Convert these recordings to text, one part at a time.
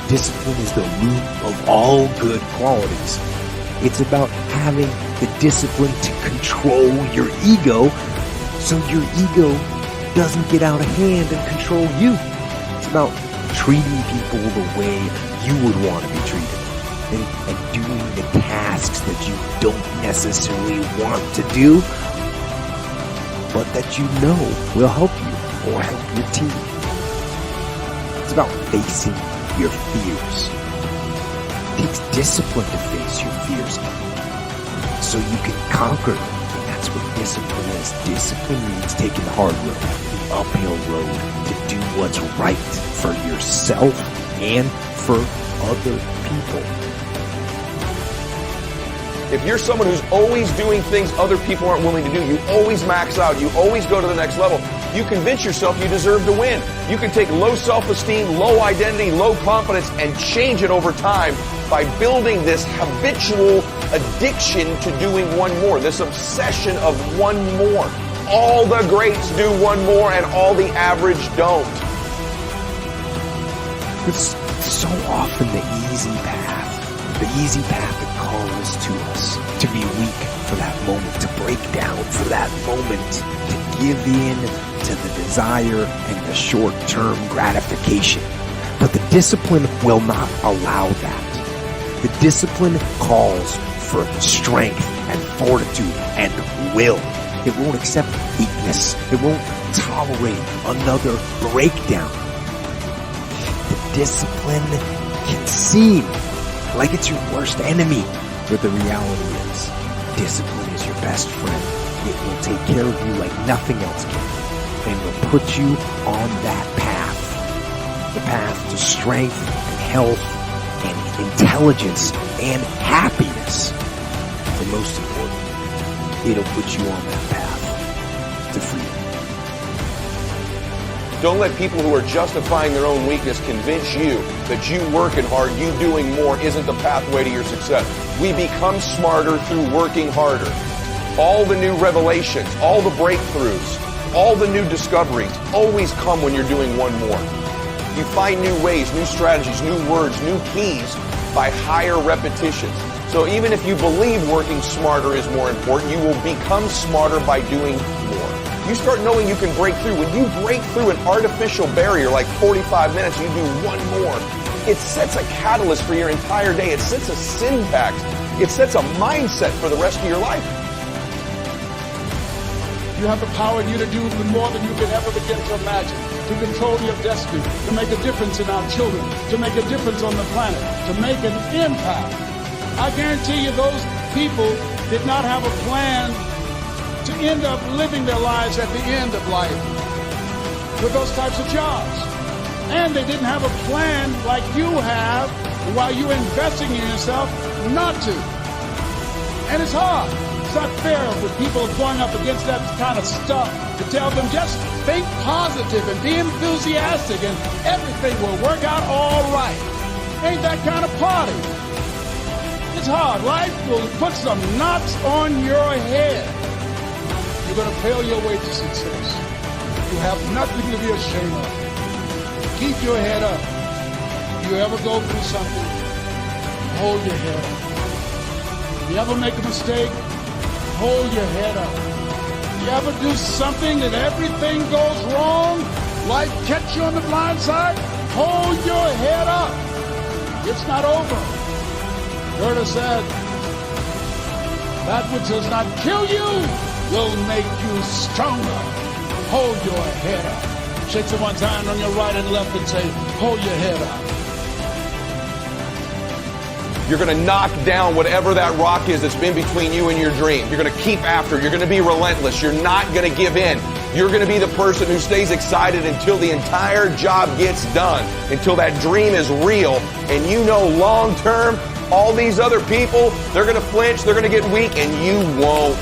Discipline is the root of all good qualities. It's about having the discipline to control your ego so your ego doesn't get out of hand and control you. It's about treating people the way you would want to be treated and doing the tasks that you don't necessarily want to do, but that you know will help you or help your team. It's about facing your fears. It takes discipline to face your fears so you can conquer them. And that's what discipline is. Discipline means taking the hard road, the uphill road, to do what's right for yourself and for other people. If you're someone who's always doing things other people aren't willing to do, you always max out, you always go to the next level, you convince yourself you deserve to win. You can take low self-esteem, low identity, low confidence, and change it over time by building this habitual addiction to doing one more, this obsession of one more. All the greats do one more, and all the average don't. It's so often the easy path that calls to us to be weak for that moment, to break down for that moment, to give in to the desire and the short-term gratification. But the discipline will not allow that. The discipline calls for strength and fortitude and will. It won't accept weakness. It won't tolerate another breakdown. The discipline can seem like it's your worst enemy, but the reality is, discipline is your best friend. It will take care of you like nothing else can, and will put you on that path. The path to strength and health and intelligence and happiness. And most important, it'll put you on that path to freedom. Don't let people who are justifying their own weakness convince you that you working hard, you doing more isn't the pathway to your success. We become smarter through working harder. All the new revelations, all the breakthroughs, all the new discoveries always come when you're doing one more. You find new ways, new strategies, new words, new keys by higher repetitions. So even if you believe working smarter is more important, you will become smarter by doing more. You start knowing you can break through. When you break through an artificial barrier like 45 minutes, you do one more. It sets a catalyst for your entire day. It sets a syntax. It sets a mindset for the rest of your life. You have the power in you to do even more than you can ever begin to imagine, to control your destiny, to make a difference in our children, to make a difference on the planet, to make an impact. I guarantee you those people did not have a plan to end up living their lives at the end of life with those types of jobs. And they didn't have a plan like you have while you're investing in yourself not to. And it's hard. It's not fair when people are going up against that kind of stuff to tell them just think positive and be enthusiastic and everything will work out all right. Ain't that kind of party. It's hard. Life will put some knots on your head. You're going to fail your way to success. You have nothing to be ashamed of. Keep your head up. If you ever go through something, hold your head up. If you ever make a mistake, hold your head up. If you ever do something and everything goes wrong, life catch you on the blind side, hold your head up. It's not over. Goethe said, that which does not kill you will make you stronger. Hold your head up. Shake someone's hand on your right and left and say, hold your head up. You're going to knock down whatever that rock is that's been between you and your dream. You're going to keep after. You're going to be relentless. You're not going to give in. You're going to be the person who stays excited until the entire job gets done, until that dream is real. And you know long term, all these other people, they're going to flinch, they're going to get weak, and you won't.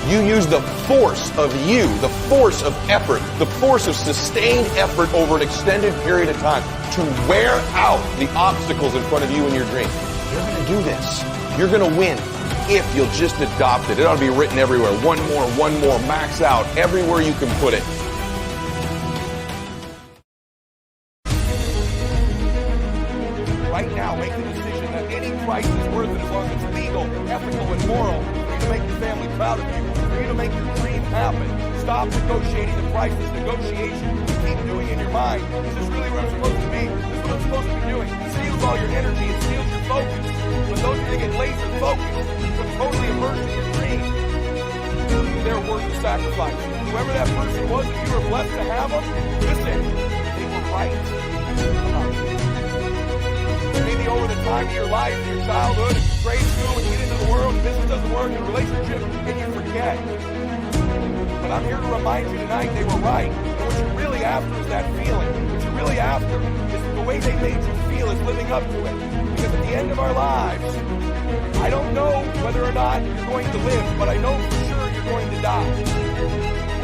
You use the force of you, the force of effort, the force of sustained effort over an extended period of time to wear out the obstacles in front of you and your dream. You're going to do this. You're going to win if you'll just adopt it. It ought to be written everywhere. One more, max out everywhere you can put it. right now make the decision that any price is worth it as long as it's legal, ethical, and moral for you to make your family proud of you, for you to make your dream happen. Stop negotiating the price. This negotiation you keep doing in your mind. Is this really where I'm supposed to be? This is what I'm supposed to be doing. It steals all your energy. It steals your focus. But those of you that get laser focused, but totally immersed in your dream, they're worth the sacrifice. Whoever that person was, if you were blessed to have them, listen, they were right. Maybe over the time of your life, your childhood, grade school, and you get into the world, and business doesn't work, and relationship, and you forget. But I'm here to remind you tonight they were right. And what you're really after is that feeling. What you're really after is the way they made you feel is living up to it. Because at the end of our lives, I don't know whether or not you're going to live, but I know for sure you're going to die.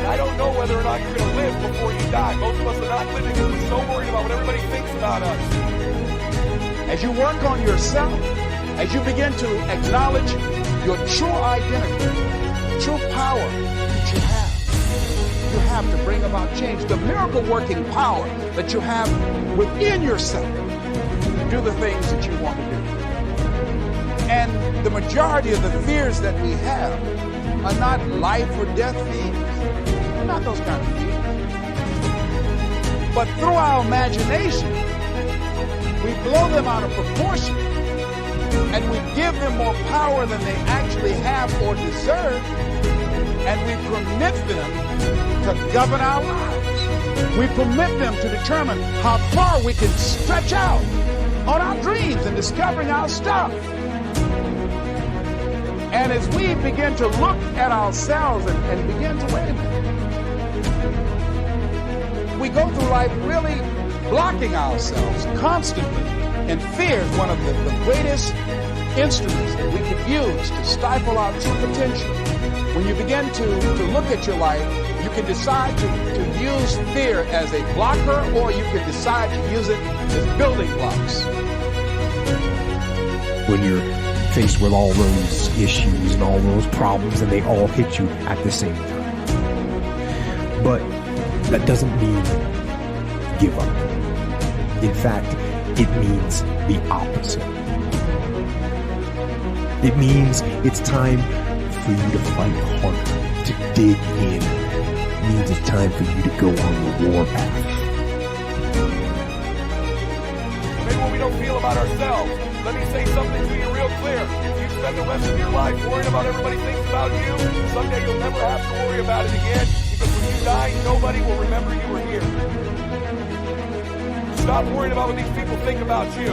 And I don't know whether or not you're going to live before you die. Most of us are not living because we're so worried about what everybody thinks about us. As you work on yourself, as you begin to acknowledge your true identity, true power that you have to bring about change, the miracle working power that you have within yourself to do the things that you want to do. And the majority of the fears that we have are not life or death fears. They're not those kind of fears. But through our imagination, we blow them out of proportion and we give them more power than they actually have or deserve, and we permit them to govern our lives. We permit them to determine how far we can stretch out on our dreams and discovering our stuff. And as we begin to look at ourselves and begin to wait a minute, we go through life really blocking ourselves constantly. And fear is one of the greatest instruments that we can use to stifle our true potential. When you begin to look at your life, you can decide to use fear as a blocker, or you can decide to use it as building blocks. When you're faced with all those issues and all those problems and they all hit you at the same time. But that doesn't mean give up. In fact, it means the opposite. It means it's time for you to fight harder, to dig in. It means it's time for you to go on the war path. Maybe what we don't feel about ourselves. Let me say something to you real clear. If you spend the rest of your life worrying about everybody thinks about you, someday you'll never have to worry about it again, because when you die, nobody will remember you were here. Stop worrying about what these people think about you.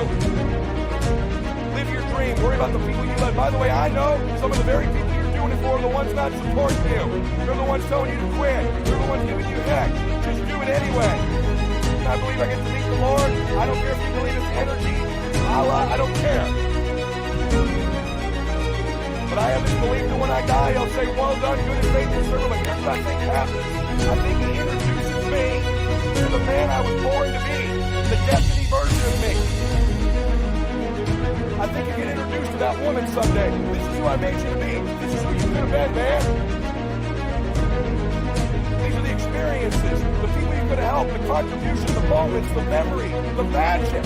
Live your dream. Worry about the people you love. By the way, I know some of the very people you're doing it for are the ones not supporting you. They're the ones telling you to quit. They're the ones giving you heck. Just do it anyway. I believe I get to meet the Lord. I don't care if you believe it's energy, Allah, I don't care. But I have this belief that when I die, I'll say, well done, good and faithful servant. But here's what I think happens. I think He introduces me to the man I was born to be, the destiny version of me. I think you get introduced to that woman someday. This is who I made you to be. This is who you could have been, man. These are the experiences, the people you could have helped, the contribution, the moments, the memory, the magic.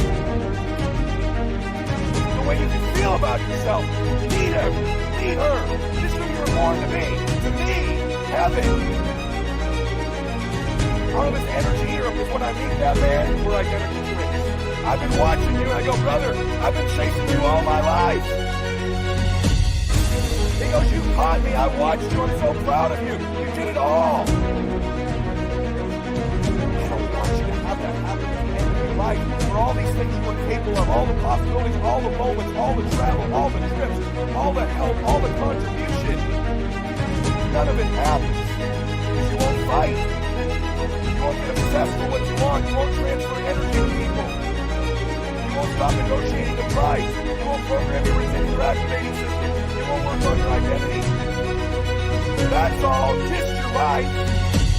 The way you can feel about yourself. Meet him. Meet her. This is who you were born to be. To me, heaven. Out of this energy here, because when I meet that man, we're identical twins. I've been watching you, and I go, brother, I've been chasing you all my life. He goes, you caught me, I watched you, I'm so proud of you. You did it all. I don't want you to have that happen at the end of your life, for all these things you were capable of, all the possibilities, all the moments, all the travel, all the trips, all the help, all the contribution. None of it happens, because you won't fight. You won't get obsessed with what you want. You won't transfer energy to people. You won't stop negotiating the price. You won't program your reticular activating system. You won't work on your identity. That's all. Just your life.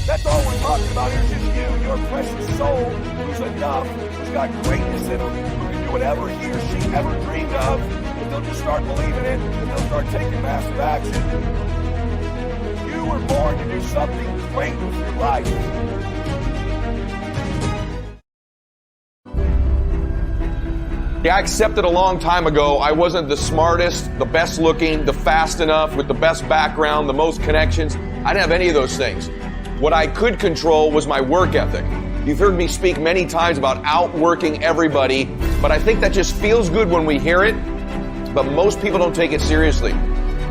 That's all we're talking about here. Just you, your precious soul, who's enough, who's got greatness in him, who can do whatever he or she ever dreamed of. If they'll just start believing it, if they'll start taking massive action. You were born to do something great with your life. I accepted a long time ago I wasn't the smartest, the best looking, the fast enough, with the best background, the most connections. I didn't have any of those things. What I could control was my work ethic. You've heard me speak many times about outworking everybody, but I think that just feels good when we hear it, but most people don't take it seriously.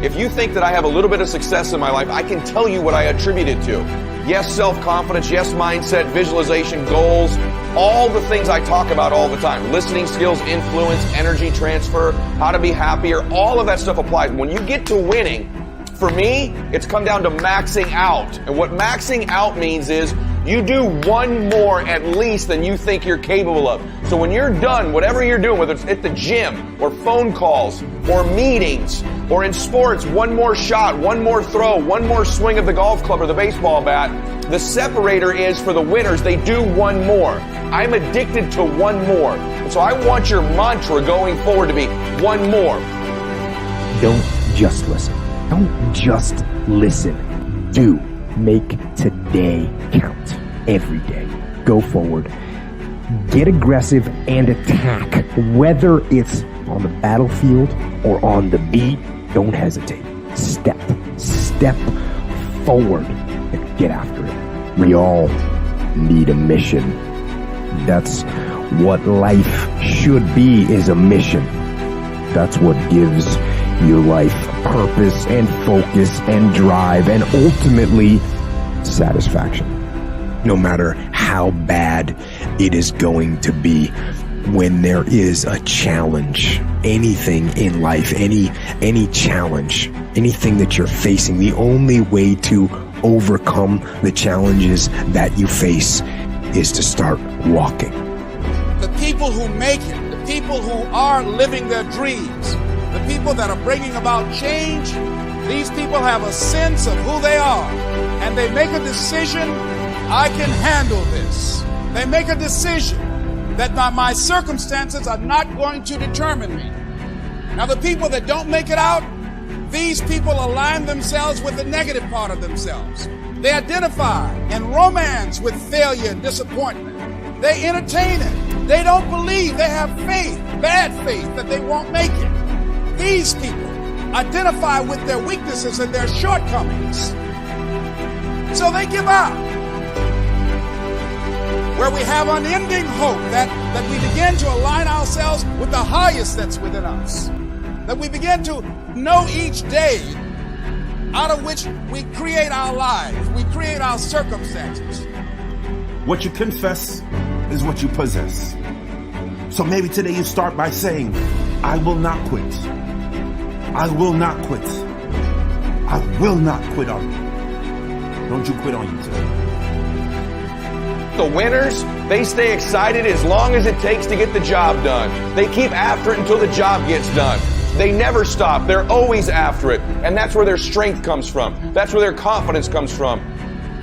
If you think that I have a little bit of success in my life, I can tell you what I attribute it to. Yes, self-confidence, yes, mindset, visualization, goals, all the things I talk about all the time. Listening skills, influence, energy transfer, how to be happier, all of that stuff applies. When you get to winning, for me, it's come down to maxing out. And what maxing out means is you do one more at least than you think you're capable of. So when you're done, whatever you're doing, whether it's at the gym or phone calls or meetings or in sports, one more shot, one more throw, one more swing of the golf club or the baseball bat, the separator is for the winners, they do one more. I'm addicted to one more. And so I want your mantra going forward to be one more. Don't just listen. Don't just listen. Do. Make today count. Every day. Go forward. Get aggressive and attack. Whether it's on the battlefield or on the beat, don't hesitate. Step forward and get after it. We all need a mission. That's what life should be, is a mission. That's what gives your life purpose and focus and drive and ultimately satisfaction. No matter how bad it is going to be, when there is a challenge, anything in life, any challenge, anything that you're facing, the only way to overcome the challenges that you face is to start walking. The people who make it, the people who are living their dreams, the people that are bringing about change, these people have a sense of who they are, and they make a decision, I can handle this. They make a decision that my circumstances are not going to determine me. Now, the people that don't make it out, these people align themselves with the negative part of themselves. They identify and romance with failure and disappointment. They entertain it. They don't believe. They have faith, bad faith, that they won't make it. These people identify with their weaknesses and their shortcomings. So they give up. Where we have unending hope that we begin to align ourselves with the highest that's within us. That we begin to know each day out of which we create our lives, we create our circumstances. What you confess is what you possess. So maybe today you start by saying, I will not quit. I will not quit. I will not quit on you. Don't you quit on you today. The winners, they stay excited as long as it takes to get the job done. They keep after it until the job gets done. They never stop. They're always after it. And that's where their strength comes from. That's where their confidence comes from,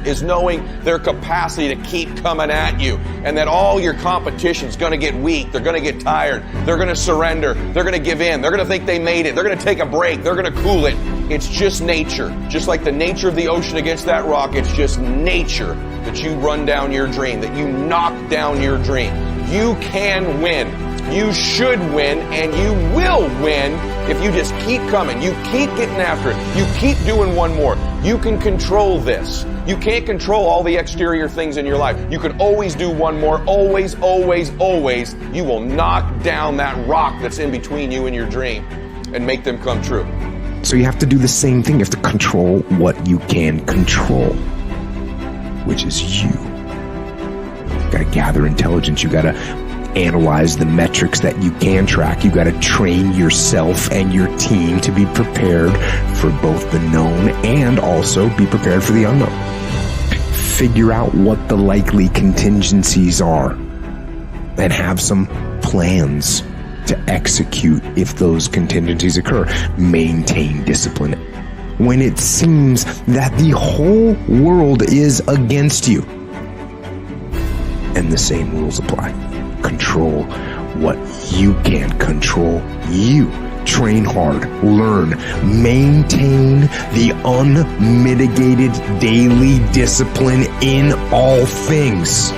is knowing their capacity to keep coming at you, and that all your competition's going to get weak. They're going to get tired. They're going to surrender. They're going to give in. They're going to think they made it. They're going to take a break. They're going to cool it. It's just nature. Just like the nature of the ocean against that rock, it's just nature that you run down your dream, that you knock down your dream. You can win. You should win, and you will win if you just keep coming. You keep getting after it. You keep doing one more. You can control this. You can't control all the exterior things in your life. You can always do one more. Always, always, always. You will knock down that rock that's in between you and your dream and make them come true. So you have to do the same thing. You have to control what you can control, which is you. You gotta gather intelligence. You gotta analyze the metrics that you can track. You gotta train yourself and your team to be prepared for both the known and also be prepared for the unknown. Figure out what the likely contingencies are and have some plans to execute if those contingencies occur. Maintain discipline when it seems that the whole world is against you. And the same rules apply. Control what you can control. You train hard, learn, maintain the unmitigated daily discipline in all things.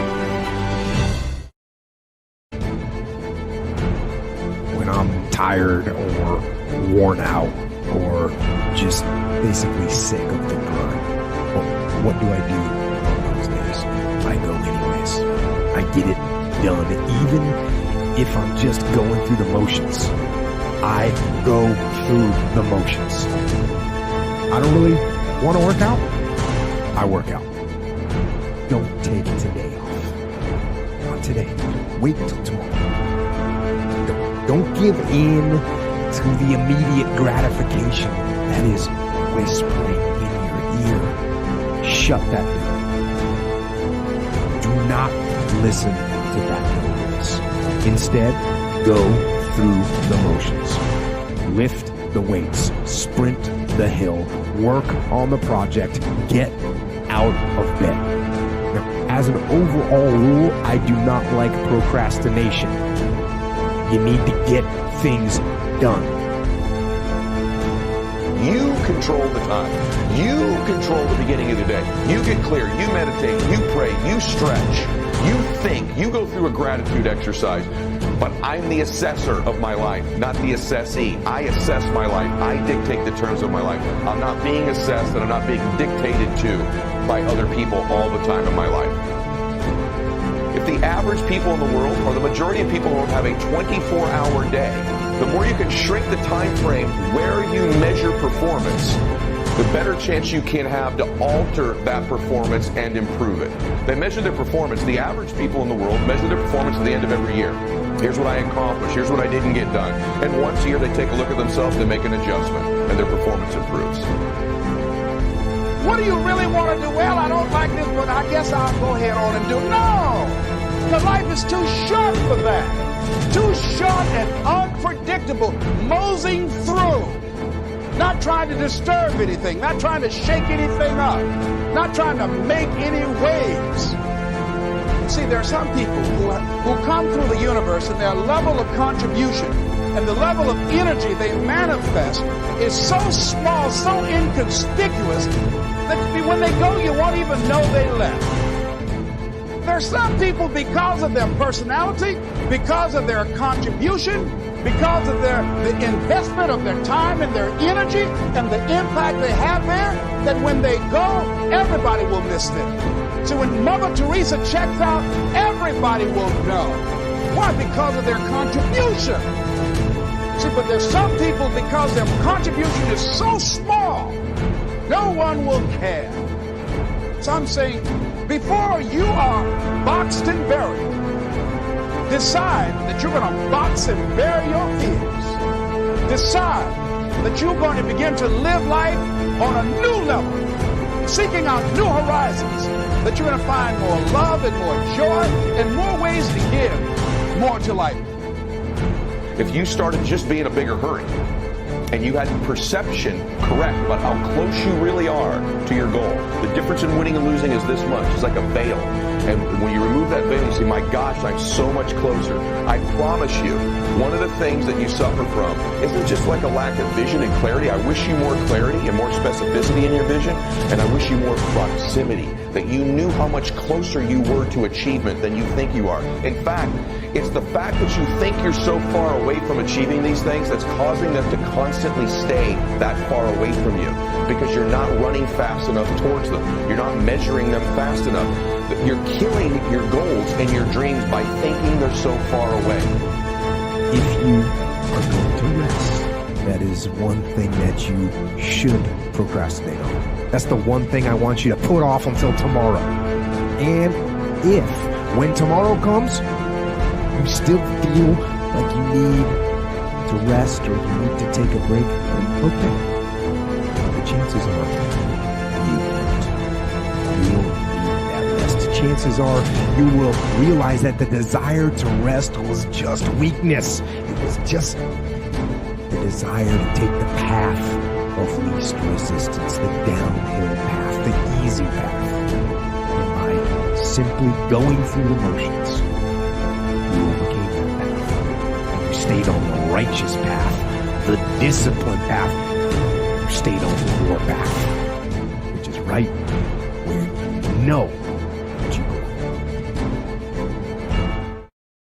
tired or worn out or just basically sick of the grind. Well, what do I do on those days? I go anyways. I get it done. Even if I'm just going through the motions, I go through the motions. I don't really want to work out. I work out. Don't take today off. Not today. Wait until tomorrow. Don't give in to the immediate gratification that is whispering in your ear. Shut that door. Do not listen to that noise. Instead, go through the motions. Lift the weights. Sprint the hill. Work on the project. Get out of bed. Now, as an overall rule, I do not like procrastination. You need to get things done. You control the time. You control the beginning of the day. You get clear. You meditate. You pray. You stretch. You think. You go through a gratitude exercise. But I'm the assessor of my life, not the assessee. I assess my life. I dictate the terms of my life. I'm not being assessed and I'm not being dictated to by other people all the time in my life. If the average people in the world, or the majority of people in the world, have a 24-hour day, the more you can shrink the time frame where you measure performance, the better chance you can have to alter that performance and improve it. They measure their performance. The average people in the world measure their performance at the end of every year. Here's what I accomplished. Here's what I didn't get done. And once a year, they take a look at themselves and make an adjustment, and their performance improves. What do you really want to do? Well, I don't like this, but I guess I'll go ahead on and do it. No! The life is too short for that. Too short and unpredictable. Moseying through. Not trying to disturb anything. Not trying to shake anything up. Not trying to make any waves. See, there are some people who come through the universe and their level of contribution and the level of energy they manifest is so small, so inconspicuous, that when they go, you won't even know they left. There are some people, because of their personality, because of their contribution, because of the investment of their time and their energy and the impact they have there, that when they go, everybody will miss them. So when Mother Teresa checks out, everybody will know. Why? Because of their contribution. See, but there's some people, because their contribution is so small, no one will care. So I'm saying, before you are boxed and buried, decide that you're going to box and bury your fears. Decide that you're going to begin to live life on a new level, seeking out new horizons, that you're going to find more love and more joy and more ways to give more to life. If you started just being a bigger hurry and you had perception correct about how close you really are to your goal, the difference in winning and losing is this much. It's like a veil. And when you remove that veil, you say, my gosh, I'm so much closer. I promise you, one of the things that you suffer from isn't just like a lack of vision and clarity. I wish you more clarity and more specificity in your vision, and I wish you more proximity, that you knew how much closer you were to achievement than you think you are. In fact, it's the fact that you think you're so far away from achieving these things that's causing them to constantly stay that far away from you, because you're not running fast enough towards them. You're not measuring them fast enough. You're killing your goals and your dreams by thinking they're so far away. If you are going to rest, that is one thing that you should procrastinate on. That's the one thing I want you to put off until tomorrow. And if, when tomorrow comes, you still feel like you need to rest or you need to take a break, okay. The chances are you won't need that rest. Chances are you will realize that the desire to rest was just weakness. It was just the desire to take the path of least resistance, the downhill path, the easy path. And by simply going through the motions, you overcame that path. And you stayed on the righteous path, the disciplined path. You stayed on the war path, which is right where you know